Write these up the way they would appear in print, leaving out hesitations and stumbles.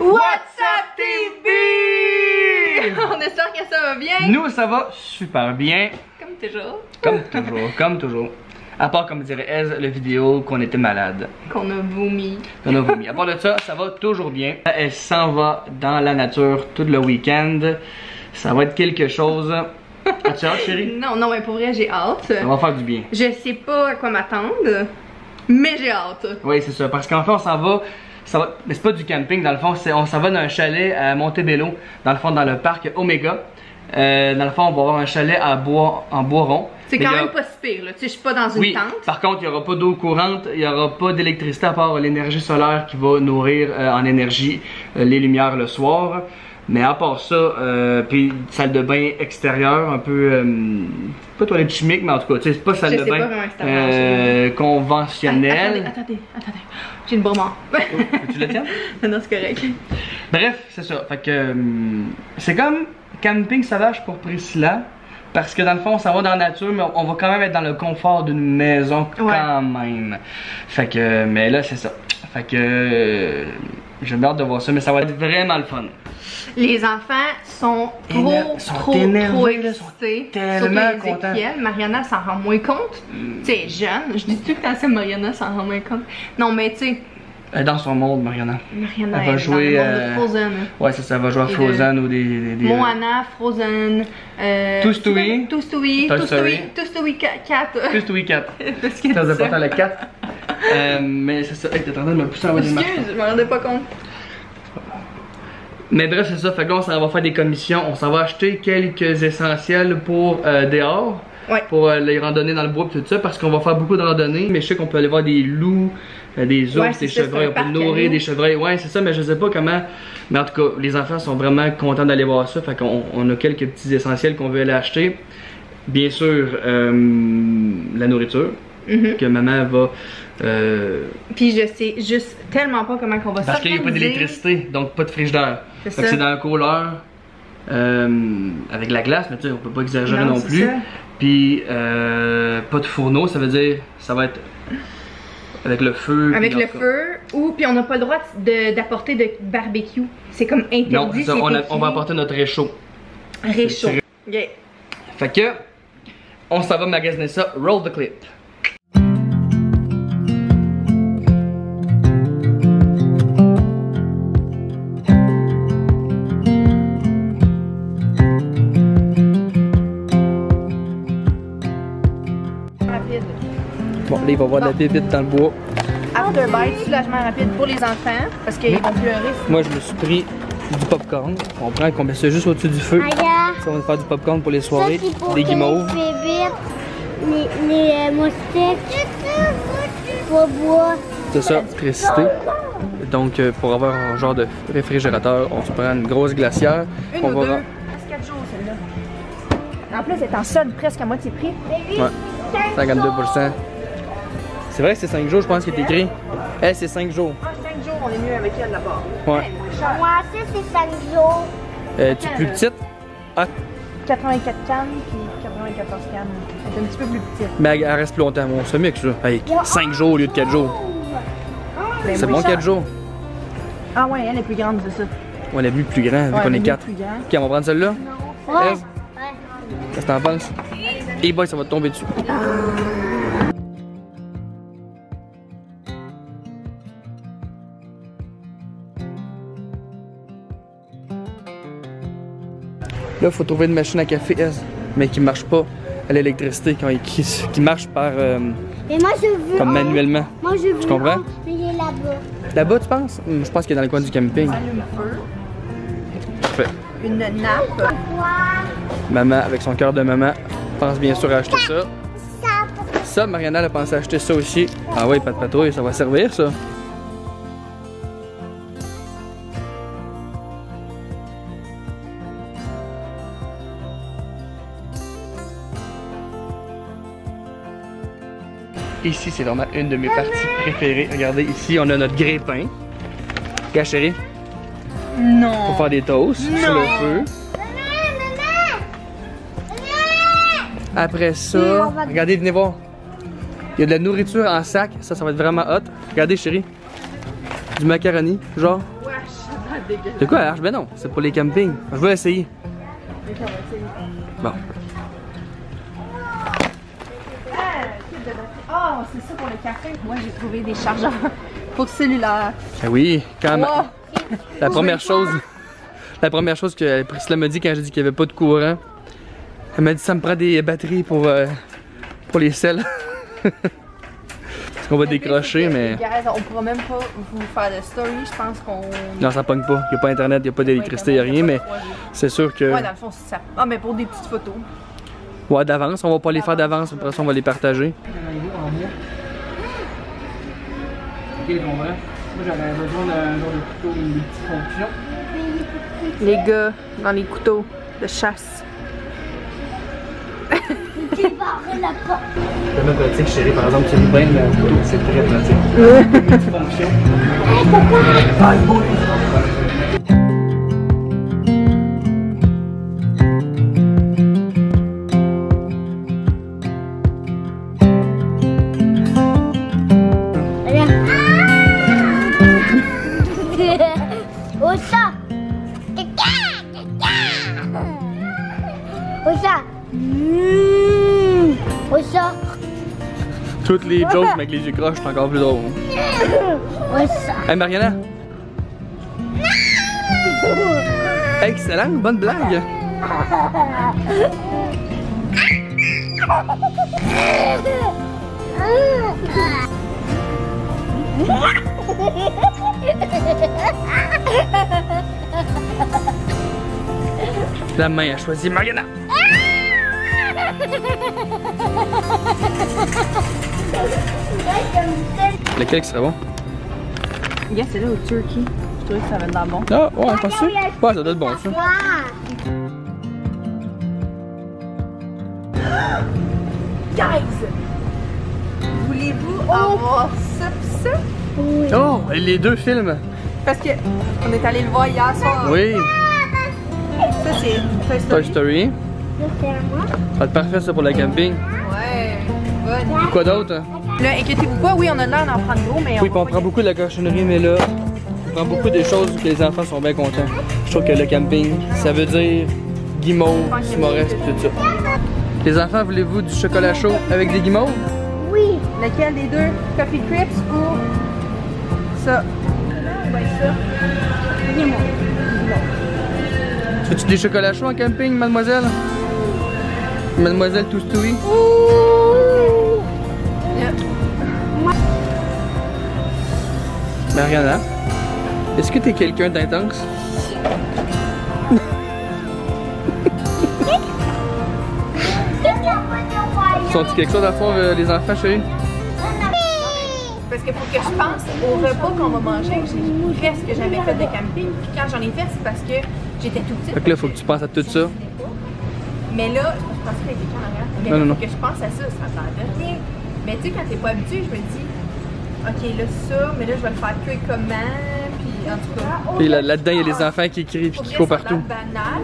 What's up TV? On espère que ça va bien. Nous ça va super bien. Comme toujours. Comme toujours, comme toujours. À part comme dirait Ez, la vidéo qu'on était malade. Qu'on a vomi. Qu'on a vomi. À part de ça, ça va toujours bien. Elle s'en va dans la nature tout le week-end. Ça va être quelque chose. As-tu hâte, chérie? Non, mais pour vrai, j'ai hâte. Ça va faire du bien. Je sais pas à quoi m'attendre, mais j'ai hâte. Oui, c'est ça. Parce qu'en fait, on s'en va. Mais c'est pas du camping, dans le fond. On s'en va dans un chalet à Montebello. Dans le fond, dans le parc Omega. Dans le fond, on va avoir un chalet en bois rond. C'est quand même pas si pire, là. Tu sais, je suis pas dans une tente. Par contre, il n'y aura pas d'eau courante, il n'y aura pas d'électricité à part l'énergie solaire qui va nourrir en énergie les lumières le soir. Mais à part ça, puis salle de bain extérieure, un peu, pas toilette chimique, mais en tout cas, tu sais, c'est pas salle de bain conventionnelle. Attendez, j'ai une bourre. Tu le tiens? Non, c'est correct. Bref, c'est ça. Fait que c'est comme camping sauvage pour Priscilla. Parce que dans le fond, on s'en va dans la nature, mais on va quand même être dans le confort d'une maison quand même. Fait que, mais là, c'est ça. Fait que j'ai hâte de voir ça, mais ça va être vraiment le fun. Les enfants sont trop excités. Tellement contents. Mariana s'en rend moins compte. Tu sais, jeune. Je dis-tu que t'as ça, Mariana s'en rend moins compte? Non, mais tu sais. Elle est dans son monde, Mariana. Mariana elle va jouer dans le monde de Frozen. Ouais, c'est ça, elle va jouer à Frozen ou des Moana, Frozen, Toy Story, Toy Story 4. Toy Story 4. C'est important le 4. Mais c'est ça, hey, t'es en train de me pousser en bas des marches. Excuse, je m'en rendais pas compte. Mais bref, c'est ça, fait que là, on s'en va faire des commissions. On s'en va acheter quelques essentiels pour dehors. Ouais. Pour les randonnées dans le bois et tout ça, parce qu'on va faire beaucoup de randonnées. Mais je sais qu'on peut aller voir des loups, des ours, des chevreuils, on peut nourrir des chevreuils. Ouais, c'est ça, mais je sais pas comment. Mais en tout cas, les enfants sont vraiment contents d'aller voir ça. Fait qu'on a quelques petits essentiels qu'on veut aller acheter. Bien sûr, la nourriture, que maman va. Puis je sais juste tellement pas comment qu'on va s'organiser. Parce qu'il n'y a pas d'électricité, donc pas de frigidaire. Fait que c'est dans un cooler avec la glace, mais tu sais, on peut pas exagérer non plus. Puis pas de fourneau, ça veut dire ça va être avec le feu. Avec le feu, ou puis on n'a pas le droit d'apporter de barbecue. C'est comme interdit. Non, ça, on va apporter notre réchaud. Réchaud. Okay. Fait que on s'en va magasiner ça. Roll the clip. Bon, là, il va y avoir de la bébite dans le bois. Afterbite, soulagement rapide pour les enfants, parce qu'ils vont pleurer. Moi, je me suis pris du popcorn. On prend qu'on met ça juste au-dessus du feu. Ça, on va faire du popcorn pour les soirées. Des guimauves. Les moustiques. Pour boire. C'est ça, électricité. Donc, pour avoir un genre de réfrigérateur, on se prend une grosse glacière. Une ou deux. Presque 4 jours, celle-là. En plus, elle est en solde presque à moitié prix. Ouais, 52%. C'est vrai que c'est 5 jours, je pense qu'il est écrit. Eh, c'est 5 jours. Ah, 5 jours, on est mieux avec elle là-bas. Ouais. Moi, ça, c'est 5 jours. Tu es plus petite? Ah. 84 cannes, puis 94 cannes. Elle est un petit peu plus petite. Mais elle reste plus longtemps, on se mixe ça. Hey, 5 jours au lieu de 4 jours. C'est bon 4 jours. Ah ouais, elle est plus grande, c'est ça. Ouais, elle est plus grand, vu qu'on est 4. Ok, on va prendre celle-là? Ouais. Qu'est-ce que t'en penses? Hey boy, ça va te tomber dessus. Là, il faut trouver une machine à café, mais qui marche pas à l'électricité, qui marche par. Et moi, je veux. Comme manuellement. Moi, je veux. Tu comprends? Il est là-bas. Là-bas, tu penses? Je pense qu'il est dans le coin du camping. Parfait. Une nappe. Maman, avec son cœur de maman, pense bien sûr à acheter ça. Ça, Mariana, elle a pensé à acheter ça aussi. Ah oui, pas de patrouille, ça va servir, ça. Ici, c'est vraiment une de mes parties préférées. Regardez, ici, on a notre grille-pain. Regarde, chérie. Non. Pour faire des toasts sur le feu. Après ça, regardez, venez voir. Il y a de la nourriture en sac. Ça va être vraiment hot. Regardez, chérie. Du macaroni, genre. Wesh. dégueulasse. C'est quoi la hache? Ben non, c'est pour les campings. Je vais essayer. Ok, on va essayer. Bon. Ah, c'est ça pour le café. Moi, j'ai trouvé des chargeurs pour cellulaire. Ah oui, quand même. Wow. La première chose que Priscilla m'a dit quand j'ai dit qu'il n'y avait pas de courant, elle m'a dit ça me prend des batteries pour les selles. Parce qu'on va décrocher, mais. On pourra même pas vous faire de story, je pense qu'on. Non, ça pogne pas. Il n'y a pas internet, il n'y a pas d'électricité, il n'y a rien, mais c'est sûr que. Ouais, dans le fond, c'est ça. Ah, mais pour des petites photos. Ouais, d'avance, on va pas les faire d'avance, après ça, on va les partager. Ok, je comprends. Moi, j'avais besoin d'un genre de couteau, une petite fonction. Les gars, dans les couteaux de chasse. Tu barres la porte. C'est même pratique, chérie. Par exemple, tu bien le couteau, c'est très pratique. Une petite fonction. Ocha! Caca! Caca! Ocha! Ocha! Toutes les jokes avec les yeux croches, c'est encore plus drôle. Ocha! Hey Mariana! Excellent, bonne blague! La main a choisi Mariana! Lequel qui serait bon? Yeah, c'est là au turkey. Je trouvais que ça va être bon. Ah, ouais, pas sûr. Ouais, ça doit être bon ça. Guys! Voulez-vous avoir ça pis ça? Oui. Oh, les deux films! Parce que on est allé le voir hier soir. Oui! Ça c'est Toy Story. Toy Story. C'est à moi. Ça va être parfait ça pour le camping. Ouais, bonne. Quoi d'autre? Là, inquiétez-vous pas, oui, on a l'air d'en prendre gros, mais Oui, puis on prend beaucoup de la cochonnerie, mais là, on prend beaucoup des choses que les enfants sont bien contents. Je trouve que le camping, ça veut dire guimauve, s'mores, pis tout ça. Les enfants, voulez-vous du chocolat chaud avec des guimauves? Oui. lequel des deux? Coffee Crips ou ça? Ben ça. Dis-moi. Veux-tu des chocolats chauds en camping, mademoiselle? Mademoiselle Toustoui? Mariana, est-ce que t'es quelqu'un d'intense? Sont-ils quelque chose à faire les enfants, chérie? Parce qu'il faut que je pense au repas qu'on va manger. J'ai presque jamais fait de camping. Puis quand j'en ai fait, c'est parce que j'étais tout petite. Fait que là, faut que tu penses à tout ça. Mais là, je pense qu'il y a quelqu'un en arrière. Mais Non, non, faut non. que je pense à ça, ça t'enlève rien. Mais tu sais, quand t'es pas habitué, je me dis, ok, là, ça, mais là, je vais le faire cuire comment, puis en tout cas. Puis là-dedans, il y a les enfants qui crient et qui courent partout. C'est banal.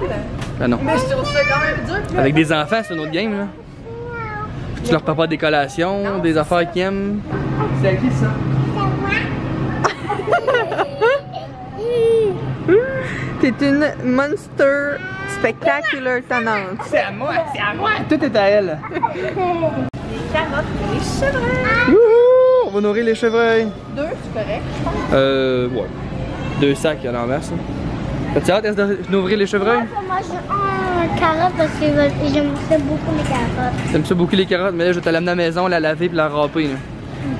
Ben non. Mais je trouve ça quand même dur. Puis là, Avec des enfants, c'est une autre game, là. Tu leur prépares des collations, des affaires qu'ils aiment. C'est à qui, ça? t'es une monster spectacular tannante. C'est à moi, c'est à moi! Tout est à elle. Les carottes et les chevreuils. Wouhou! On va nourrir les chevreuils. 2, c'est correct, je pense. Ouais. 2 sacs à l'envers, ça. T'as-tu hâte de nourrir les chevreuils? Moi, je mange carottes parce que j'aime beaucoup les carottes. T'aimes ça beaucoup les carottes, mais là, je vais te l'amener à la maison, la laver puis la râper, là.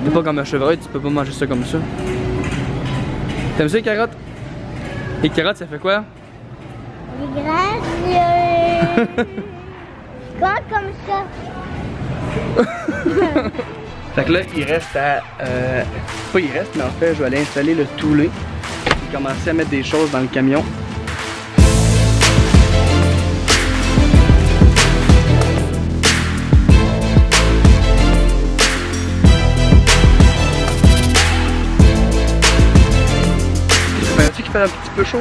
C'est pas comme un chevreuil, tu peux pas manger ça comme ça. T'aimes ça les carottes? Les carottes, ça fait quoi? Les gracieux. Quoi comme ça? Fait que là, il reste à... pas il reste, mais en fait, je vais aller installer le toulet. Et commencer à mettre des choses dans le camion. Fait qu'il fait un petit peu chaud.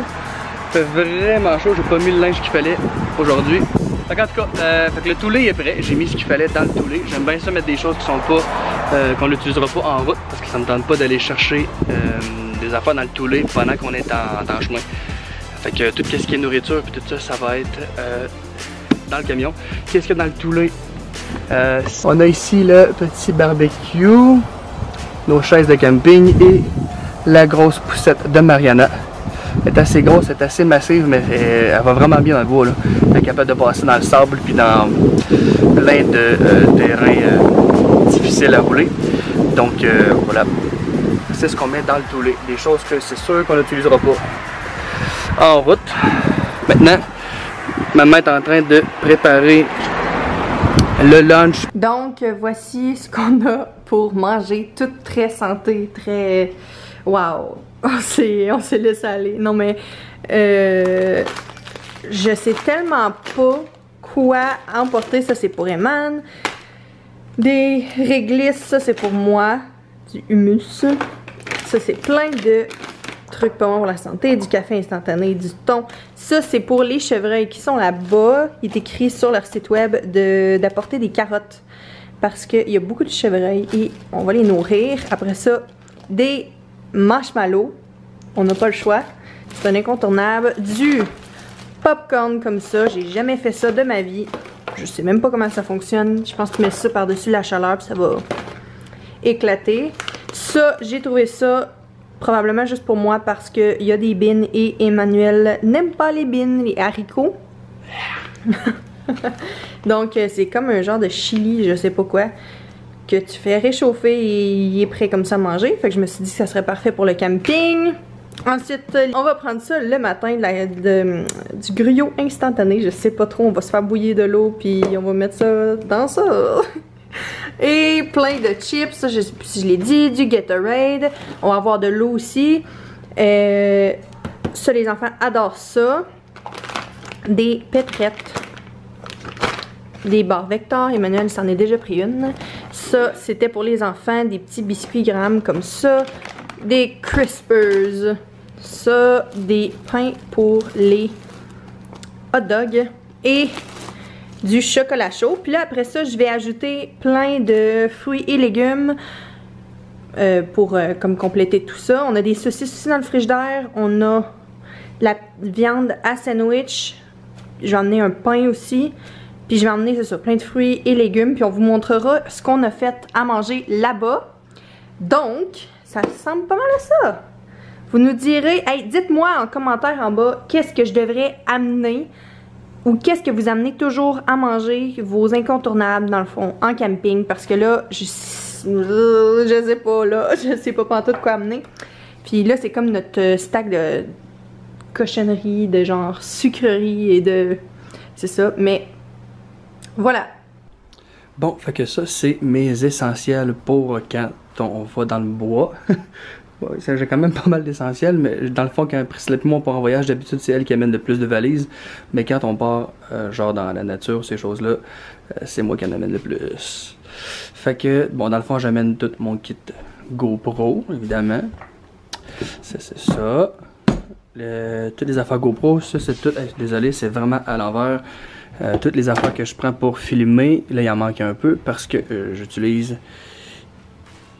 Il fait vraiment chaud, j'ai pas mis le linge qu'il fallait aujourd'hui. En tout cas, fait que le toulet est prêt, j'ai mis ce qu'il fallait dans le toulet. J'aime bien ça mettre des choses qui sont pas, qu'on n'utilisera pas en route parce que ça me tente pas d'aller chercher des affaires dans le toulet pendant qu'on est en chemin. Fait que tout ce qui est nourriture puis tout ça, ça va être dans le camion. Qu'est-ce qu'il y a dans le toulet? On a ici le petit barbecue, nos chaises de camping et la grosse poussette de Mariana. Elle est assez grosse, elle est assez massive, mais elle va vraiment bien dans le bois, là. Elle est capable de passer dans le sable puis dans plein de terrains difficiles à rouler. Donc voilà, c'est ce qu'on met dans le toulet. Des choses que c'est sûr qu'on n'utilisera pas en route. Maintenant, maman est en train de préparer le lunch. Donc voici ce qu'on a pour manger, tout très santé, très... Wow! On s'est laissé aller. Non mais je sais tellement pas quoi emporter. Ça c'est pour Eman. Des réglisses, ça c'est pour moi. Du hummus. Ça c'est plein de trucs pas bons pour la santé. Du café instantané, du thon. Ça c'est pour les chevreuils qui sont là-bas. Il est écrit sur leur site web d'apporter des carottes. Parce qu'il y a beaucoup de chevreuils et on va les nourrir. Après ça, des marshmallows, on n'a pas le choix, c'est un incontournable. Du popcorn comme ça, j'ai jamais fait ça de ma vie, je sais même pas comment ça fonctionne. Je pense que tu mets ça par-dessus la chaleur puis ça va éclater. Ça, j'ai trouvé ça probablement juste pour moi parce qu'il y a des bines et Emmanuel n'aime pas les bines, les haricots. Donc c'est comme un genre de chili, je sais pas quoi, que tu fais réchauffer et il est prêt comme ça à manger. Fait que je me suis dit que ça serait parfait pour le camping. Ensuite, on va prendre ça le matin, du gruyot instantané. Je sais pas trop, on va se faire bouillir de l'eau puis on va mettre ça dans ça. Et plein de chips, ça, je sais plus si je l'ai dit, du Gatorade. On va avoir de l'eau aussi. Ça, les enfants adorent ça. Des pétrettes. Des barres Vector, Emmanuel s'en est déjà pris une. Ça, c'était pour les enfants, des petits biscuits grammes comme ça. Des Crispers. Ça, des pains pour les hot dogs. Et du chocolat chaud. Puis là, après ça, je vais ajouter plein de fruits et légumes pour comme compléter tout ça. On a des saucisses aussi dans le frigidaire. On a la viande à sandwich. Je vais emmener un pain aussi. Puis je vais emmener, c'est ça, plein de fruits et légumes. Puis on vous montrera ce qu'on a fait à manger là-bas. Donc, ça ressemble pas mal à ça. Vous nous direz, hey, dites-moi en commentaire en bas, qu'est-ce que je devrais amener ou qu'est-ce que vous amenez toujours à manger, vos incontournables dans le fond, en camping. Parce que là, je sais pas, là, je sais pas pantoute quoi amener. Puis là, c'est comme notre stack de cochonneries, de genre sucreries et de... C'est ça, mais... Voilà. Bon, fait que ça, c'est mes essentiels pour quand on va dans le bois. Ouais, j'ai quand même pas mal d'essentiels, mais dans le fond, quand Priscilla et moi on part en voyage, d'habitude c'est elle qui amène le plus de valises. Mais quand on part, genre dans la nature, ces choses-là, c'est moi qui en amène le plus. Fait que, bon, dans le fond, j'amène tout mon kit GoPro, évidemment. Ça, c'est ça. Toutes les affaires GoPro, ça c'est tout. Désolé, c'est vraiment à l'envers. Toutes les affaires que je prends pour filmer, là il en manque un peu parce que j'utilise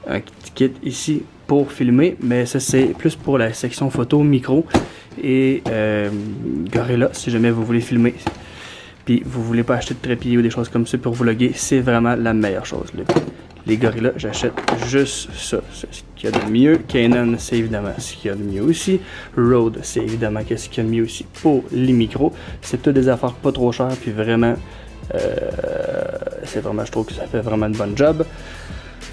un petit kit ici pour filmer, mais ça c'est plus pour la section photo, micro et Gorilla si jamais vous voulez filmer. Puis vous voulez pas acheter de trépied ou des choses comme ça pour vlogger, c'est vraiment la meilleure chose. Les Gorilla, j'achète juste ça. C'est ce qu'il y a de mieux. Canon, c'est évidemment ce qu'il y a de mieux aussi. Rode, c'est évidemment ce qu'il y a de mieux aussi pour les micros. C'est toutes des affaires pas trop chères, puis vraiment, c'est vraiment, je trouve que ça fait vraiment une bonne job.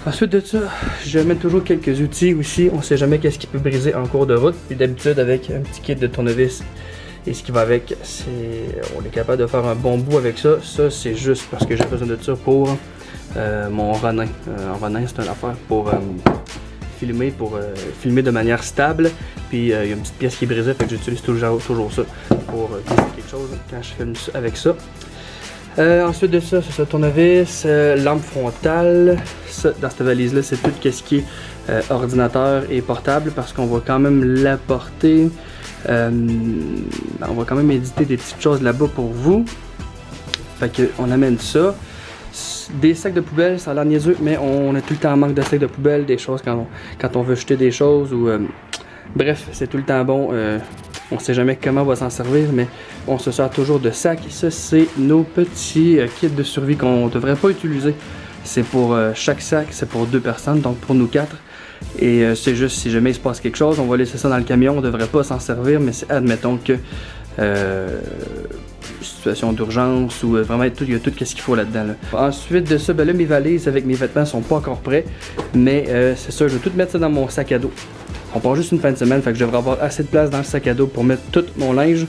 Ensuite de ça, je mets toujours quelques outils aussi. On sait jamais qu'est-ce qui peut briser en cours de route. Puis d'habitude, avec un petit kit de tournevis et ce qui va avec, on est capable de faire un bon bout avec ça. Ça, c'est juste parce que j'ai besoin de ça pour mon Ronin. Un Ronin, c'est une affaire pour filmer de manière stable. Puis il y a une petite pièce qui est brisée, fait que j'utilise toujours ça pour briser quelque chose quand je filme avec ça. Ensuite de ça, c'est ça, tournevis, lampe frontale. Ça, dans cette valise-là, c'est tout ce qui est ordinateur et portable parce qu'on va quand même l'apporter. On va quand même éditer des petites choses là-bas pour vous. Fait qu'on amène ça. Des sacs de poubelle, ça a l'air niaiseux, mais on a tout le temps en manque de sacs de poubelle, des choses quand on veut jeter des choses ou Bref, c'est tout le temps bon. On sait jamais comment on va s'en servir, mais on se sert toujours de sacs. Et ça, c'est nos petits kits de survie qu'on ne devrait pas utiliser. C'est pour chaque sac, c'est pour 2 personnes, donc pour nous 4. Et c'est juste si jamais il se passe quelque chose, on va laisser ça dans le camion. On ne devrait pas s'en servir, mais admettons que situation d'urgence ou vraiment il y a tout ce qu'il faut là-dedans. Là. Ensuite de ça, ben là, mes valises avec mes vêtements sont pas encore prêts, mais c'est ça, je vais tout mettre ça dans mon sac à dos. On part juste une fin de semaine, fait que je devrais avoir assez de place dans le sac à dos pour mettre tout mon linge.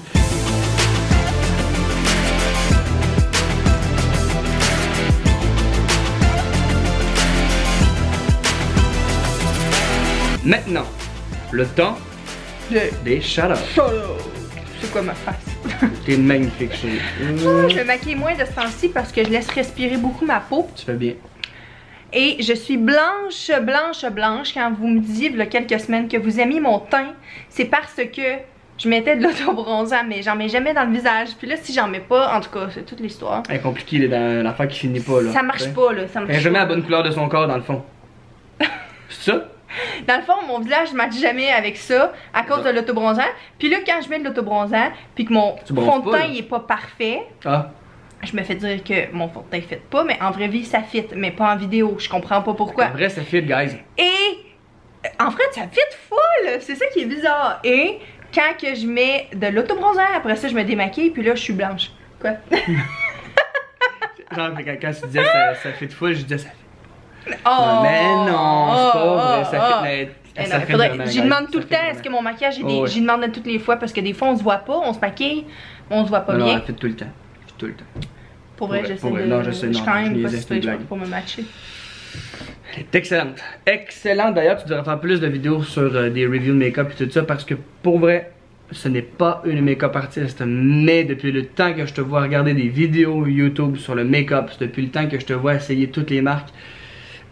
Maintenant, le temps des shout-outs. C'est quoi ma face? T'es magnifique, chérie. Je me maquille moins de ce temps-ci parce que je laisse respirer beaucoup ma peau. Tu fais bien. Et je suis blanche, blanche, blanche. Quand vous me disiez, il y a quelques semaines, que vous aimiez mon teint, c'est parce que je mettais de l'autobronzant, mais j'en mets jamais dans le visage. Puis là, si j'en mets pas, en tout cas, c'est toute l'histoire. Elle est compliquée, dans l'affaire qui finit pas, là. Ça marche pas, là. Ça marche elle a jamais la bonne couleur de son corps, dans le fond. C'est ça? Dans le fond, mon visage, je matche jamais avec ça à cause de l'autobronzant. Puis là, quand je mets de l'autobronzant, puis que mon fond de teint il est pas parfait, je me fais dire que mon fond de teint fit pas, mais en vraie vie, ça fit, mais pas en vidéo. Je comprends pas pourquoi. En vrai, ça fit, guys. Et en vrai, ça fit full. C'est ça qui est bizarre. Et quand que je mets de l'autobronzant, après ça, je me démaquille, puis là, je suis blanche. Quoi? Genre, quand tu disais ça fit full, je disais ça fit. Oh, mais non, c'est pas vrai, ça fit. J'y demande tout le temps, est-ce que mon maquillage, j'y demande toutes les fois parce que des fois on se voit pas, on se maquille, on se voit pas bien. Non, elle fait tout le temps. Tout le temps. Pour vrai, j'essaie de. Non, je sais, non, quand même je pas niaisais, si pour me matcher. Elle est excellente. Excellente d'ailleurs, tu devrais faire plus de vidéos sur des reviews de make-up et tout ça parce que pour vrai, ce n'est pas une make-up artiste, mais depuis le temps que je te vois regarder des vidéos YouTube sur le make-up, depuis le temps que je te vois essayer toutes les marques,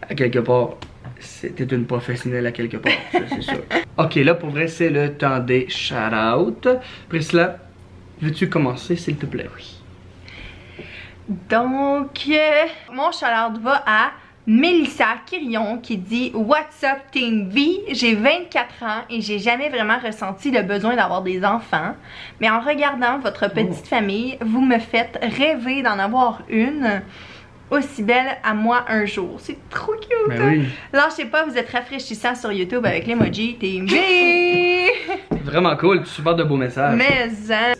à quelque part, c'était une professionnelle à quelque part, c'est sûr. Ok, là pour vrai, c'est le temps des shout-out. Priscilla, veux-tu commencer s'il te plaît? Oui. Donc, mon shout-out va à Mélissa Quirion qui dit What's up Team V? J'ai 24 ans et j'ai jamais vraiment ressenti le besoin d'avoir des enfants. Mais en regardant votre petite famille, vous me faites rêver d'en avoir une. Aussi belle à moi un jour. C'est trop cute! Ben oui. Lâchez pas, vous êtes rafraîchissant sur YouTube avec l'emoji Team V! Vraiment cool, super de beaux messages. Mais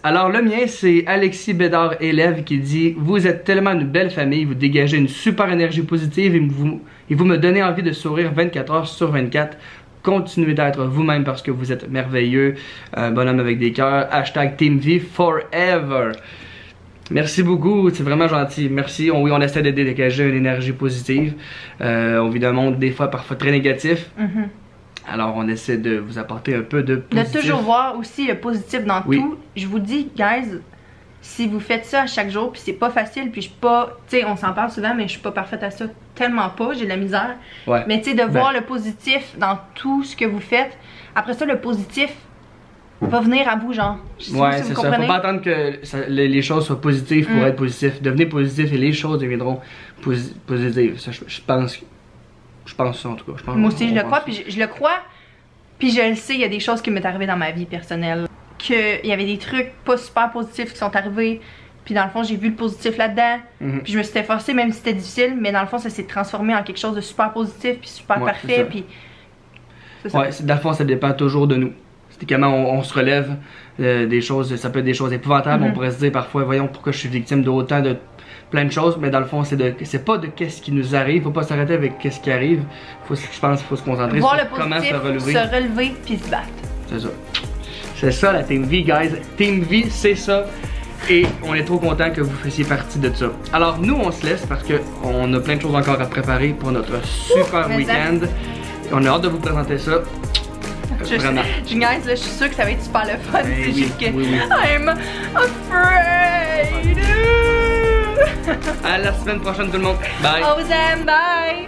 alors le mien, c'est Alexis Bédard élève qui dit vous êtes tellement une belle famille, vous dégagez une super énergie positive et vous me donnez envie de sourire 24 heures sur 24. Continuez d'être vous-même parce que vous êtes merveilleux. Bonhomme avec des cœurs. Hashtag Team V forever. Merci beaucoup, c'est vraiment gentil. Merci. Oui, on essaie de dégager une énergie positive. On vit d'un monde des fois parfois très négatif. Alors on essaie de vous apporter un peu de positif. De toujours voir aussi le positif dans tout. Je vous dis, guys, si vous faites ça à chaque jour, puis c'est pas facile, puis je suis pas, tu sais, on s'en parle souvent, mais je suis pas parfaite à ça, tellement pas, j'ai de la misère. Mais tu sais, de voir le positif dans tout ce que vous faites. Après ça, le positif va venir à vous, genre. Ouais, c'est ça. Faut pas attendre que les choses soient positives pour être positif. Devenez positif et les choses deviendront positives. Ça, je pense ça en tout cas. Moi aussi, je le crois, puis je le crois. Puis je le sais, il y a des choses qui m'est arrivé dans ma vie personnelle. Qu'il y avait des trucs pas super positifs qui sont arrivés. Puis dans le fond, j'ai vu le positif là-dedans. Puis je me suis efforcée, même si c'était difficile. Mais dans le fond, ça s'est transformé en quelque chose de super positif, puis super parfait. Puis. Ouais, dans le fond, ça dépend toujours de nous. C'est comment on se relève des choses, ça peut être des choses épouvantables, on pourrait se dire parfois, voyons pourquoi je suis victime d'autant de plein de choses, mais dans le fond, c'est pas de qu'est-ce qui nous arrive, faut pas s'arrêter avec qu'est-ce qui arrive, je pense qu'il faut se concentrer sur comment se relever puis se battre. C'est ça. C'est ça la Team V, guys. Team V, c'est ça. Et on est trop content que vous fassiez partie de ça. Alors nous, on se laisse parce qu'on a plein de choses encore à préparer pour notre super week-end. On a hâte de vous présenter ça. Vraiment. Je niaise, là, je suis sûre que ça va être super le fun. C'est juste que I'm afraid. À la semaine prochaine tout le monde. Bye. On vous aime, bye.